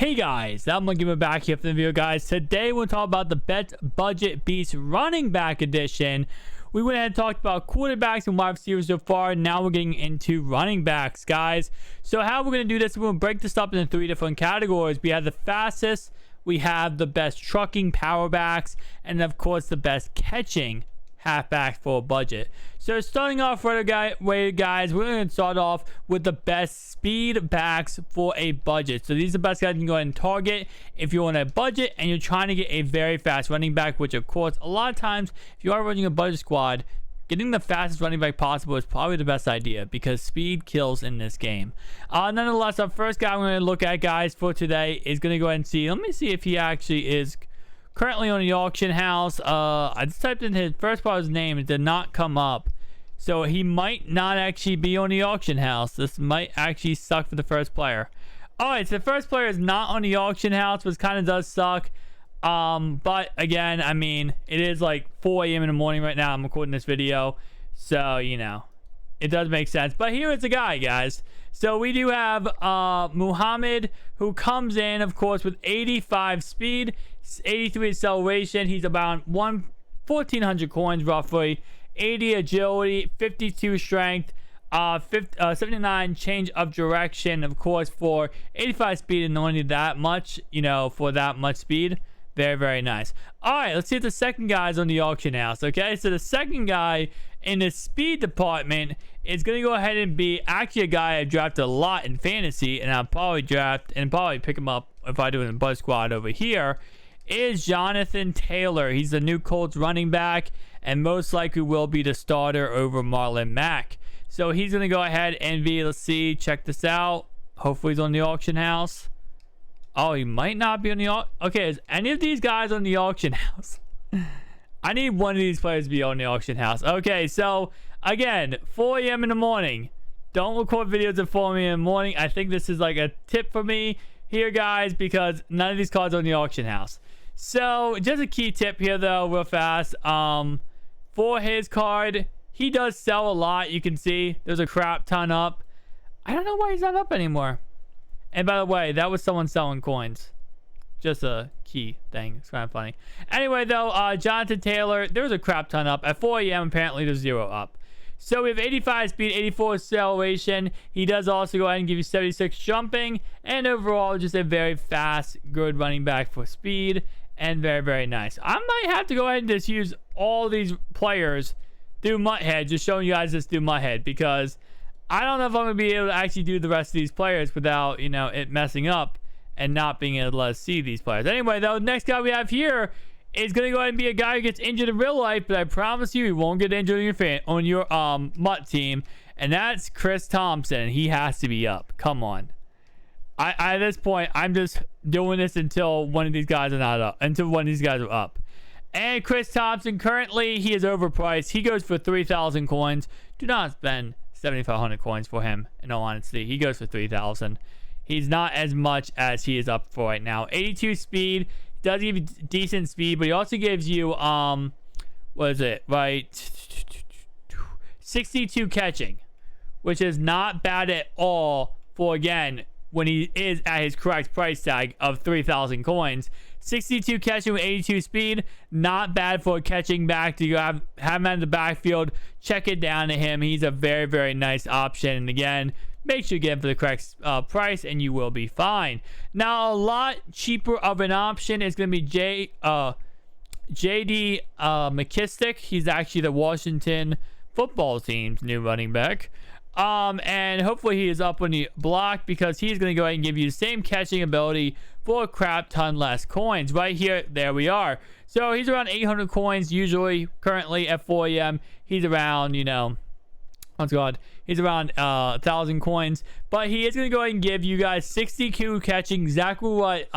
Hey guys, I'm gonna give it back here for the video, guys. Today we'll talk about the Bet Budget Beast Running Back Edition. We went ahead and talked about quarterbacks and wide receivers so far. Now we're getting into running backs, guys. So how we're gonna do this? We're gonna break this up into 3 different categories. We have the fastest, we have the best trucking power backs, and of course the best catching halfback for a budget. So starting off right away, guys, we're going to start off with the best speed backs for a budget. So these are the best guys you can go ahead and target if you're on a budget and you're trying to get a very fast running back, which of course a lot of times if you are running a budget squad, getting the fastest running back possible is probably the best idea because speed kills in this game. Nonetheless, our first guy we're going to look at, guys, for today is going to go ahead and see. Let me see if he actually is currently on the auction house. I just typed in his first part of his name. It did not come up. So he might not actually be on the auction house. This might actually suck for the first player. Alright, so the first player is not on the auction house, which kind of does suck. But again, I mean, it is like 4 a.m. in the morning right now. I'm recording this video. So, you know, it does make sense. But here is the guy, guys. So we do have Muhammad, who comes in, of course, with 85 speed, 83 acceleration. He's about 1,400 coins roughly, 80 agility, 52 strength, 79 change of direction. Of course, for 85 speed and only that much, you know, for that much speed. Very, very nice. All right, let's see if the second guy's on the auction house. Okay, so the second guy in the speed department is going to go ahead and be actually a guy I drafted a lot in fantasy, and I'll probably draft and probably pick him up if I do it in Buzz Squad over here, is Jonathan Taylor. He's the new Colts running back and most likely will be the starter over Marlon Mack. So he's going to go ahead and be, let's see, check this out. Hopefully he's on the auction house. Oh, he might not be on the auction. Okay, is any of these guys on the auction house? I need one of these players to be on the auction house. Okay, so again, 4 a.m. in the morning. Don't record videos at 4 a.m. in the morning. I think this is like a tip for me here, guys, because none of these cards are on the auction house. So just a key tip here, though, real fast. For his card, he does sell a lot. You can see there's a crap ton up. I don't know why he's not up anymore. And by the way, that was someone selling coins. Just a key thing. It's kind of funny. Anyway, though, Jonathan Taylor, there was a crap ton up. At 4 a.m., apparently there's 0 up. So we have 85 speed, 84 acceleration. He does also go ahead and give you 76 jumping. And overall, just a very fast, good running back for speed. And very, very nice. I might have to go ahead and just use all these players through Mutthead. Just showing you guys this through Mutthead. Because I don't know if I'm going to be able to actually do the rest of these players without, you know, it messing up and not being able to let us see these players. Anyway, though, the next guy we have here is going to go ahead and be a guy who gets injured in real life, but I promise you he won't get injured on your Mutt team, and that's Chris Thompson. He has to be up. Come on. At this point, I'm just doing this until one of these guys are not up. Until one of these guys are up. And Chris Thompson, currently, he is overpriced. He goes for 3,000 coins. Do not spend 7,500 coins for him, in all honesty. He goes for 3,000. He's not as much as he is up for right now. 82 speed. Does give you decent speed, but he also gives you, what is it, right? 62 catching, which is not bad at all for, again, when he is at his correct price tag of 3,000 coins. 62 catching with 82 speed, not bad for a catching back. To have him in the backfield, check it down to him. He's a very, very nice option. And again, make sure you get him for the correct price and you will be fine. Now, a lot cheaper of an option is going to be J.D. McKissick. He's actually the Washington football team's new running back. And hopefully he is up on the block because he's going to go ahead and give you the same catching ability for a crap ton less coins. Right here, there we are. So he's around 800 coins usually. Currently at 4 a.m. he's around, you know, oh god, he's around 1,000 coins. But he is going to go ahead and give you guys 62 catching, exactly what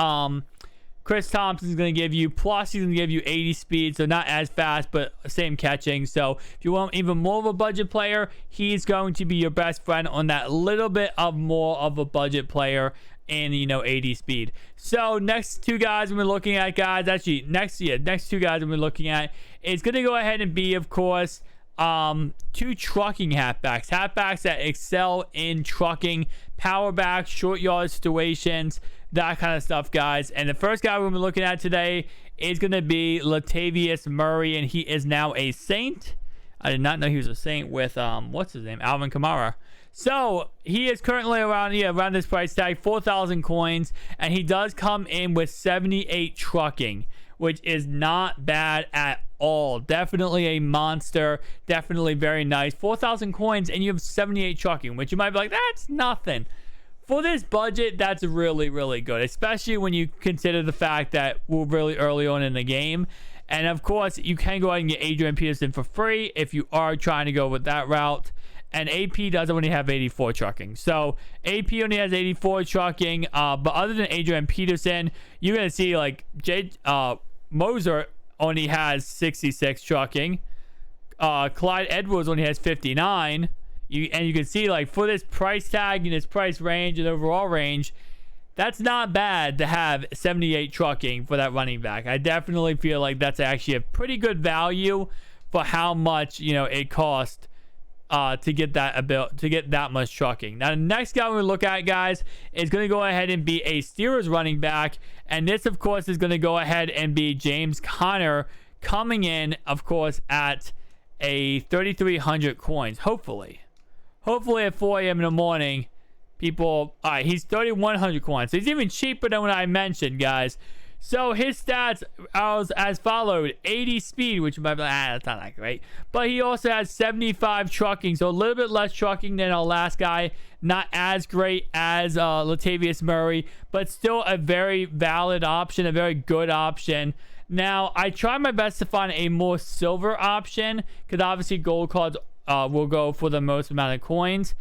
Chris Thompson is going to give you. Plus, he's going to give you 80 speed, so not as fast, but same catching. So if you want even more of a budget player, he's going to be your best friend on that little bit of more of a budget player and, you know, 80 speed. So next two guys we're looking at, guys, actually next two guys we're looking at is going to go ahead and be, of course, 2 trucking halfbacks that excel in trucking, power backs, short yard situations, that kind of stuff, guys. And the first guy we're going to be looking at today is going to be Latavius Murray, and he is now a Saint. I did not know he was a Saint with what's his name, Alvin Kamara. So he is currently around this price tag, 4,000 coins, and he does come in with 78 trucking, which is not bad at all. Definitely a monster. Definitely very nice. 4,000 coins and you have 78 trucking, which you might be like, that's nothing. For this budget, that's really, really good, especially when you consider the fact that we're really early on in the game. And of course, you can go ahead and get Adrian Peterson for free if you are trying to go with that route. And AP does only have 84 trucking. So AP only has 84 trucking. But other than Adrian Peterson, you're going to see like Moser only has 66 trucking. Clyde Edwards only has 59. And you can see, like, for this price tag and this price range and overall range, that's not bad to have 78 trucking for that running back. I definitely feel like that's actually a pretty good value for how much, you know, it cost to get that much trucking. Now, the next guy we're going to look at, guys, is going to go ahead and be a Steelers running back. And this, of course, is going to go ahead and be James Conner, coming in, of course, at a 3,300 coins, hopefully at 4 a.m. in the morning. People, all right, he's 3,100 coins, so he's even cheaper than what I mentioned, guys. So his stats are as followed: 80 speed, which you might be like, that's not that great, but he also has 75 trucking, so a little bit less trucking than our last guy. Not as great as Latavius Murray, but still a very valid option, a very good option. Now, I try my best to find a more silver option, because obviously gold cards will go for the most amount of coins.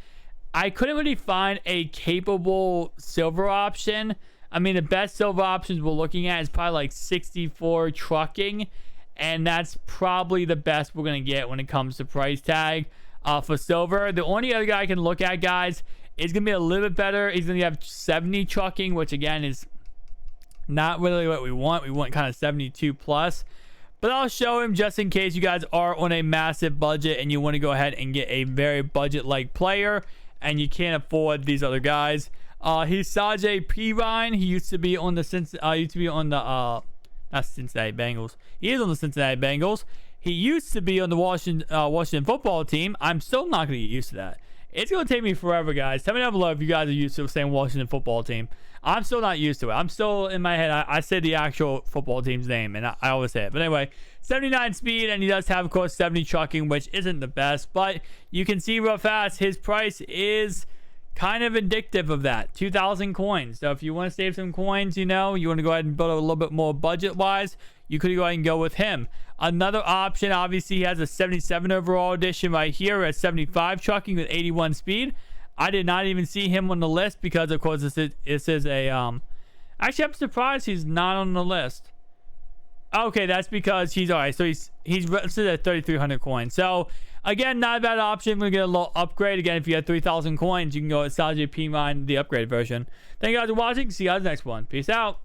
I couldn't really find a capable silver option. I mean, the best silver options we're looking at is probably like 64 trucking, and that's probably the best we're going to get when it comes to price tag for silver. The only other guy I can look at, guys, is going to be a little bit better. He's going to have 70 trucking, which again is not really what we want. We want kind of 72 plus. But I'll show him just in case you guys are on a massive budget and you want to go ahead and get a very budget-like player and you can't afford these other guys. He's Sajay Perine. He used to be on the not Cincinnati Bengals. He is on the Cincinnati Bengals. He used to be on the Washington football team. I'm still not going to get used to that. It's going to take me forever, guys. Tell me down below if you guys are used to saying Washington football team. I'm still not used to it. I'm still in my head. I say the actual football team's name, and I always say it. But anyway, 79 speed, and he does have, of course, 70 trucking, which isn't the best. But you can see real fast, his price is kind of indicative of that. 2,000 coins. So if you want to save some coins, you know, you want to go ahead and build a little bit more budget-wise, you could go ahead and go with him. Another option, obviously, he has a 77 overall edition right here at 75 trucking with 81 speed. I did not even see him on the list because, of course, this is a actually, I'm surprised he's not on the list. Okay, that's because he's all right. So he's listed at 3,300 coins. So again, not a bad option. We're gonna get a little upgrade. Again, if you have 3,000 coins, you can go with Sajay Perine, the upgraded version. Thank you guys for watching. See you guys next one. Peace out.